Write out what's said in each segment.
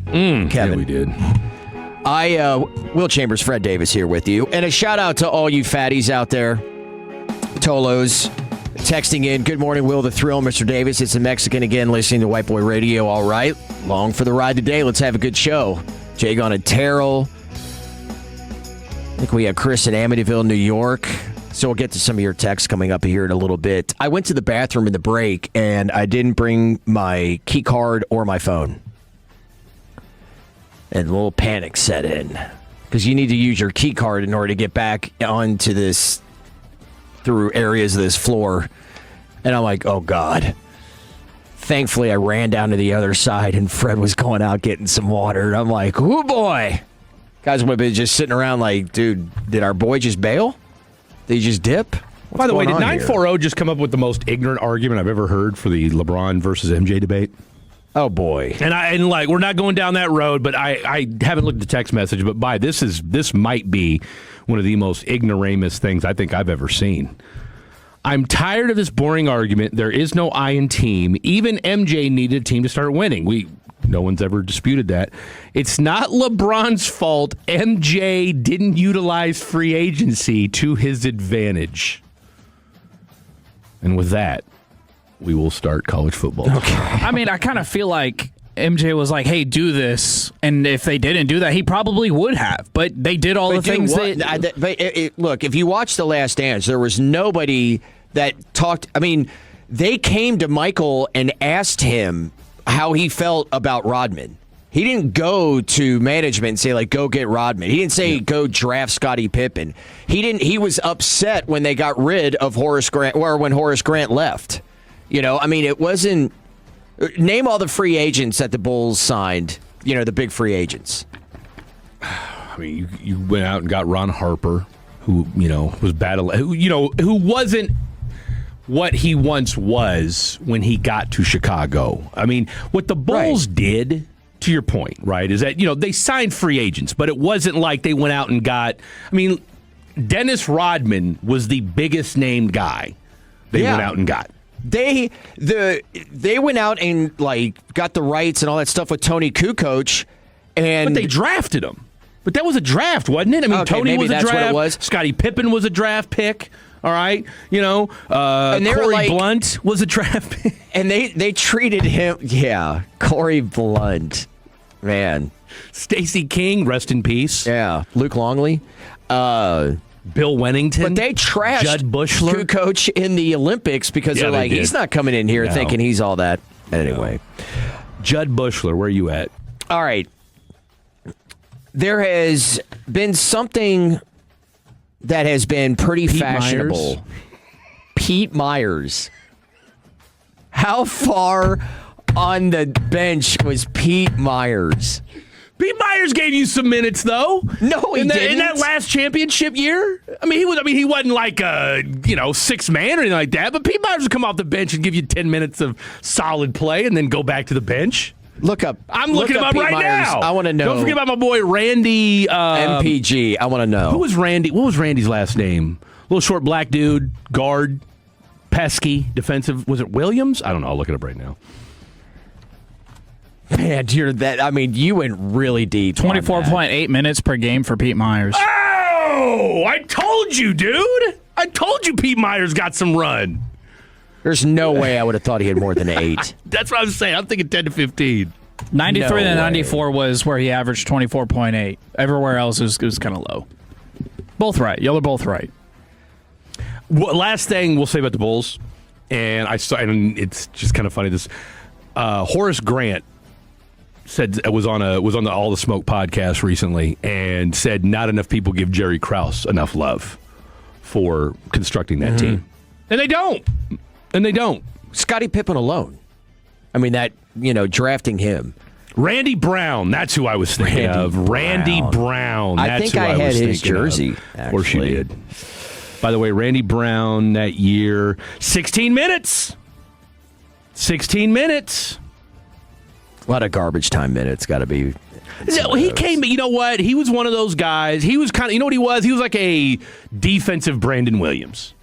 Kevin. Yeah, we did. Will Chambers, Fred Davis here with you. And a shout out to all you fatties out there. Tolos texting in. Good morning, Will the Thrill, Mr. Davis. It's a Mexican again listening to White Boy Radio. All right. Long for the ride today. Let's have a good show. Jagon and Terrell. I think we have Chris in Amityville, New York. So we'll get to some of your texts coming up here in a little bit. I went to the bathroom in the break, and I didn't bring my key card or my phone. And a little panic set in. Because you need to use your key card in order to get back onto this, through areas of this floor. And I'm like, oh, God. Thankfully, I ran down to the other side, and Fred was going out getting some water. And I'm like, oh, boy. Guys would have been just sitting around like, dude, did our boy just bail? Did he just dip? What's By the way, did going on 940 just come up with the most ignorant argument I've ever heard for the LeBron versus MJ debate? Oh, boy. And we're not going down that road, but I haven't looked at the text message, but this might be one of the most ignoramus things I think I've ever seen. I'm tired of this boring argument. There is no I in team. Even MJ needed a team to start winning. No one's ever disputed that. It's not LeBron's fault MJ didn't utilize free agency to his advantage. And with that, we will start college football. Okay. I mean, I kind of feel like MJ was like, hey, do this. And if they didn't do that, he probably would have. But they did all the things that... Look, if you watch The Last Dance, there was nobody that talked... I mean, they came to Michael and asked him how he felt about Rodman. He didn't go to management and say, like, go get Rodman. He didn't say, go draft Scottie Pippen. He was upset when they got rid of Horace Grant, or when Horace Grant left. You know, I mean, it wasn't... Name all the free agents that the Bulls signed, the big free agents. I mean, you went out and got Ron Harper, who, was who wasn't what he once was when he got to Chicago. I mean, what the Bulls did, to your point, right, is that, they signed free agents, but it wasn't like they went out and got, Dennis Rodman was the biggest named guy they went out and got. They went out and got the rights and all that stuff with Tony Kukoc, but they drafted him. But that was a draft, wasn't it? I mean, Tony was a draft. What it was. Scottie Pippen was a draft pick. All right, and Corey Blunt was a draft pick. And they treated him, Corey Blunt, man. Stacey King, rest in peace. Yeah, Luke Longley. Bill Wennington. But they trashed Judd Bushler. Kukoc in the Olympics because they're like, he's not coming in here thinking he's all that. Anyway. Judd Bushler, where are you at? All right. There has been something that has been pretty fashionable. Myers. Pete Myers. How far on the bench was Pete Myers? Pete Myers gave you some minutes, though. No, he didn't. In that last championship year, he wasn't like a sixth man or anything like that. But Pete Myers would come off the bench and give you 10 minutes of solid play, and then go back to the bench. I'm looking him up Pete right Myers. now. I want to know. Don't forget about my boy Randy MPG. I want to know. Who was Randy? What was Randy's last name? Little short black dude, guard, pesky, defensive. Was it Williams? I don't know. I'll look it up right now. Man, you went really deep. 24.8 minutes per game for Pete Myers. Oh, I told you, dude. I told you Pete Myers got some run. There's no way I would have thought he had more than 8. That's what I'm saying. I'm thinking 10 to 15. 93 to 94 was where he averaged 24.8. Everywhere else was kind of low. Both right. Y'all are both right. Last thing we'll say about the Bulls, and it's just kind of funny. This Horace Grant said was on the All the Smoke podcast recently, and said not enough people give Jerry Krause enough love for constructing that team, and they don't. Scottie Pippen alone. Drafting him. Randy Brown, that's who I was thinking of. Randy Brown. I think I had his jersey. Of course you did. By the way, Randy Brown that year, 16 minutes. 16 minutes. A lot of garbage time minutes got to be. No, he came, you know what? He was one of those guys. He was kind of, you know what he was? He was like a defensive Brandon Williams.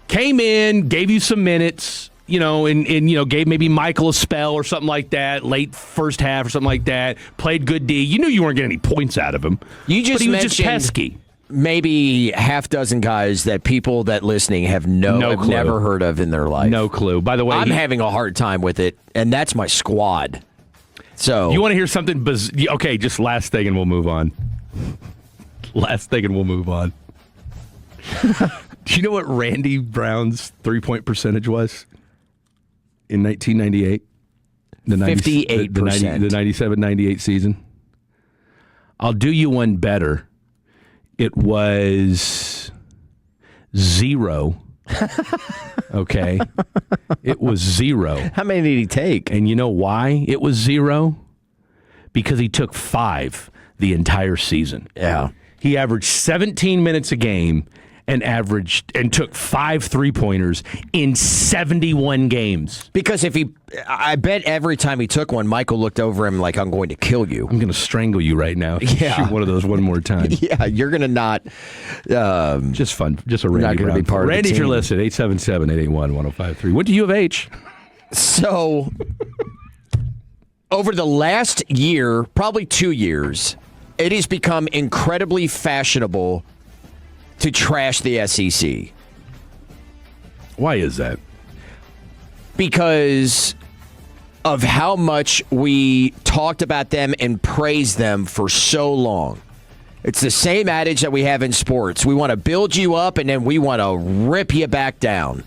Came in, gave you some minutes, and gave maybe Michael a spell or something like that, late first half or something like that, played good D, you knew you weren't getting any points out of him. You just but he was mentioned just pesky. Maybe half dozen guys that people that listening have never heard of in their life. No clue. By the way, I'm having a hard time with it, and that's my squad. So you want to hear something? Okay, just last thing, and we'll move on. Do you know what Randy Brown's 3-point percentage was in 1998? 58%. The 97-98 season. I'll do you one better. It was 0. Okay. It was 0. How many did he take? And you know why it was 0? Because he took 5 the entire season. Yeah. He averaged 17 minutes a game and took 5 3-pointers in 71 games. Because I bet every time he took one, Michael looked over him like, I'm going to kill you. I'm going to strangle you right now. Yeah. Shoot one of those one more time. Yeah, you're going to not. Just fun. Just a Randy Brown. Be part Randy, of the if you're team. listening, 877-881-1053. Went to U of H. So, over the last year, probably 2 years, it has become incredibly fashionable to trash the SEC. Why is that? Because of how much we talked about them and praised them for so long. It's the same adage that we have in sports. We want to build you up and then we want to rip you back down.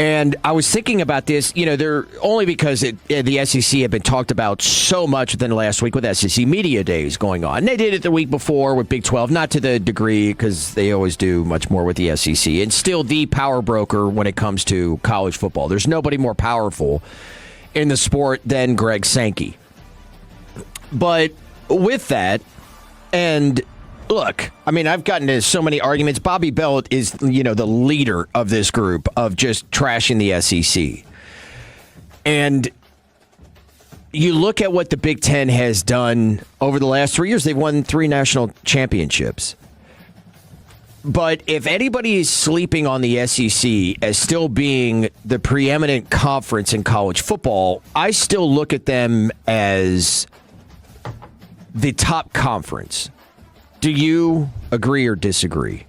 And I was thinking about this, they're only because the SEC had been talked about so much within the last week with SEC Media Days going on. And they did it the week before with Big 12, not to the degree because they always do much more with the SEC. And still the power broker when it comes to college football. There's nobody more powerful in the sport than Greg Sankey. But with that, and look, I've gotten into so many arguments. Bobby Belt is, the leader of this group of just trashing the SEC. And you look at what the Big Ten has done over the last 3 years. They've won 3 national championships. But if anybody is sleeping on the SEC as still being the preeminent conference in college football, I still look at them as the top conference. Do you agree or disagree?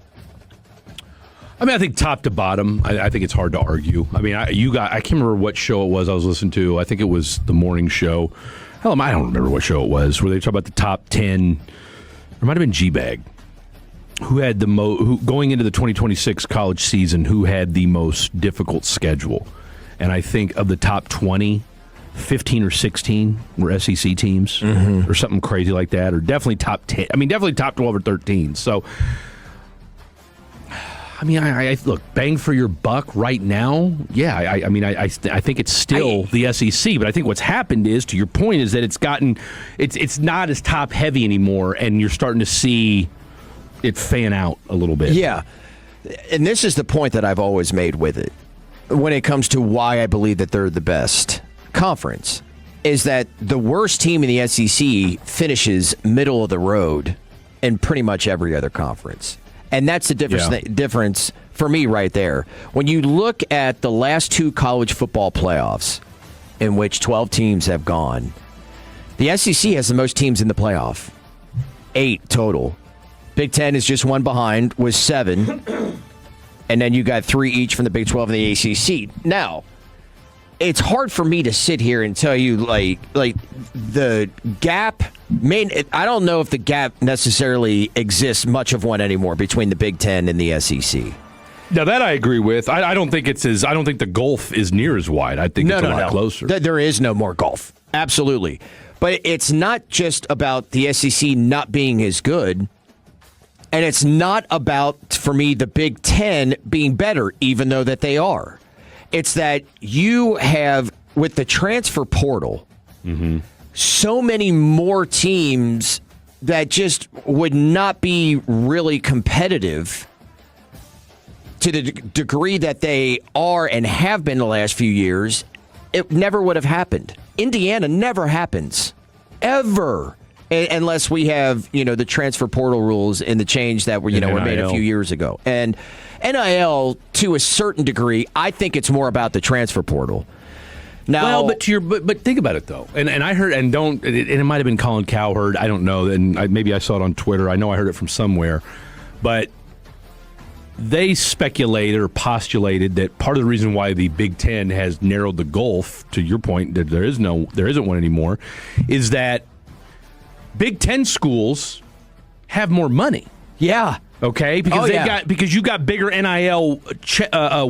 I think top to bottom, I think it's hard to argue. I can't remember what show it was I was listening to. I think it was the morning show. Hell, I don't remember what show it was, where they talk about the top 10. It might have been G-Bag. Who had who going into the 2026 college season, who had the most difficult schedule. And I think of the top 20, 15 or 16 were SEC teams or something crazy like that, or definitely top 10. Definitely top 12 or 13. So, I look, bang for your buck right now. Yeah, I think it's still the SEC, but I think what's happened is, to your point, is that it's not as top heavy anymore, and you're starting to see it fan out a little bit. Yeah, and this is the point that I've always made with it when it comes to why I believe that they're the best conference, is that the worst team in the SEC finishes middle of the road in pretty much every other conference. And that's the difference for me right there. When you look at the last 2 college football playoffs in which 12 teams have gone, the SEC has the most teams in the playoff. 8 total. Big Ten is just one behind with 7. And then you got 3 each from the Big 12 and the ACC. Now, it's hard for me to sit here and tell you, like the gap. I don't know if the gap necessarily exists much of one anymore between the Big Ten and the SEC. Now that I agree with. I don't think I don't think the gulf is near as wide. I think it's a lot closer. There is no more gulf. Absolutely. But it's not just about the SEC not being as good. And it's not about, for me, the Big Ten being better, even though that they are. It's that you have, with the transfer portal, so many more teams that just would not be really competitive to the degree that they are and have been the last few years. It never would have happened. Indiana never happens. Ever. unless we have the transfer portal rules and the change that were were made a few years ago. And NIL, to a certain degree, I think it's more about the transfer portal. Now, but think about it though, and I heard, and it might have been Colin Cowherd, I don't know, and maybe I saw it on Twitter. I know I heard it from somewhere, but they speculated or postulated that part of the reason why the Big Ten has narrowed the gulf, to your point, that there isn't one anymore, is that Big Ten schools have more money. Yeah. Okay, because you got bigger NIL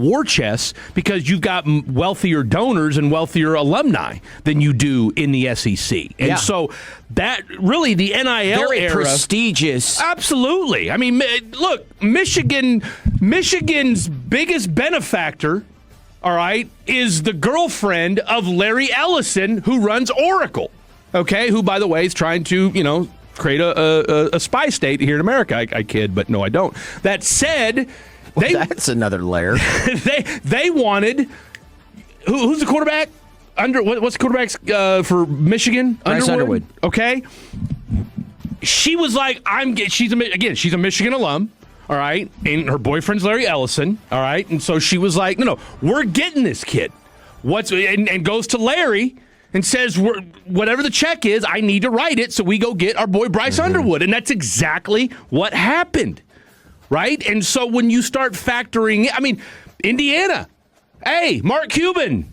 war chests because you've got wealthier donors and wealthier alumni than you do in the SEC, and so that really the NIL very era, prestigious. Absolutely, I mean, look, Michigan's biggest benefactor, all right, is the girlfriend of Larry Ellison, who runs Oracle. Okay, who by the way is trying to create a spy state here in America. I kid, but no, I don't. That said, that's another layer. they wanted who's the quarterback? What's the quarterback for Michigan? Bryce Underwood. Okay, she was like, she's a Michigan alum. All right, and her boyfriend's Larry Ellison. All right, and so she was like, no, we're getting this kid. And goes to Larry and says, whatever the check is, I need to write it so we go get our boy Bryce Underwood. And that's exactly what happened, right? And so when you start factoring, I mean, Indiana, hey, Mark Cuban,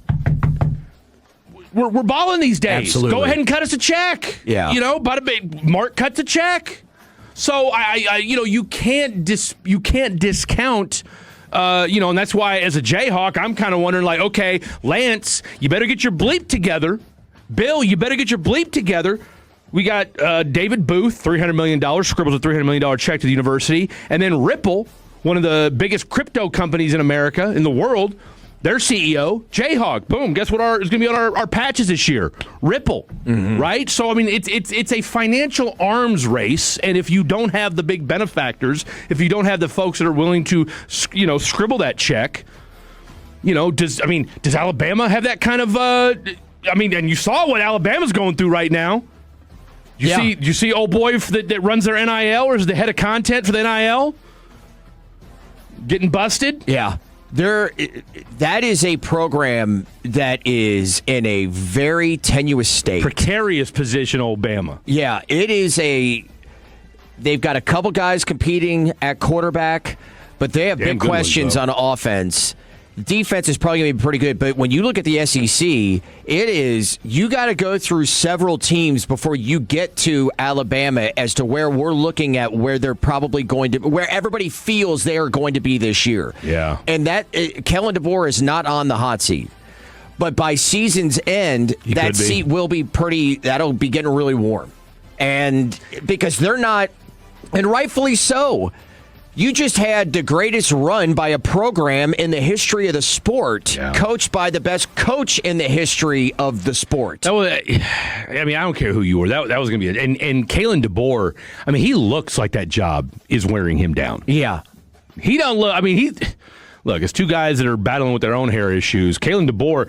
we're balling these days. Absolutely. Go ahead and cut us a check. Yeah. Mark cuts a check. So, you can't discount... and that's why as a Jayhawk, I'm kind of wondering, like, okay, Lance, you better get your bleep together. Bill, you better get your bleep together. We got David Booth, $300 million, scribbles a $300 million check to the university. And then Ripple, one of the biggest crypto companies in America, in the world, their CEO, Jayhawk, boom, guess what is going to be on our patches this year? Ripple, right? So, I mean, it's a financial arms race, and if you don't have the big benefactors, if you don't have the folks that are willing to, scribble that check, does Alabama have that kind of, and you saw what Alabama's going through right now. You see old boy that runs their NIL or is the head of content for the NIL getting busted? Yeah. That is a program that is in a very tenuous state. Precarious position, Alabama. Yeah, it is they've got a couple guys competing at quarterback, but they have big questions on offense. Defense is probably going to be pretty good, but when you look at the SEC, you got to go through several teams before you get to Alabama as to where we're looking at where they're probably going to, where everybody feels they are going to be this year. Yeah. And that Kellen DeBoer is not on the hot seat. But by season's end, that seat will be that'll be getting really warm. And because they're not, and rightfully so, you just had the greatest run by a program in the history of the sport, coached by the best coach in the history of the sport. That was, I don't care who you were. That was going to be it. And Kalen DeBoer, he looks like that job is wearing him down. Yeah. He don't look, look, it's two guys that are battling with their own hair issues. Kalen DeBoer,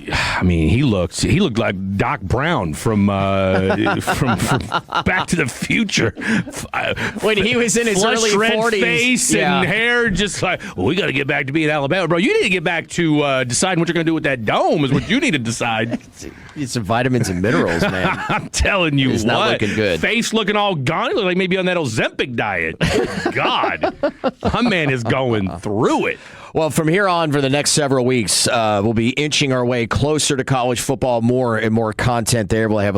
he looked like Doc Brown from Back to the Future. When he was in his early 40s. Face and hair, just like, we got to get back to being Alabama. Bro, you need to get back to deciding what you're going to do with that dome is what you need to decide. It's some vitamins and minerals, man. I'm telling you, it's not looking good. Face looking all gone. He looked like maybe on that Ozempic diet. God, my man is going through it. Well, from here on for the next several weeks, we'll be inching our way closer to college football, more and more content there. We'll have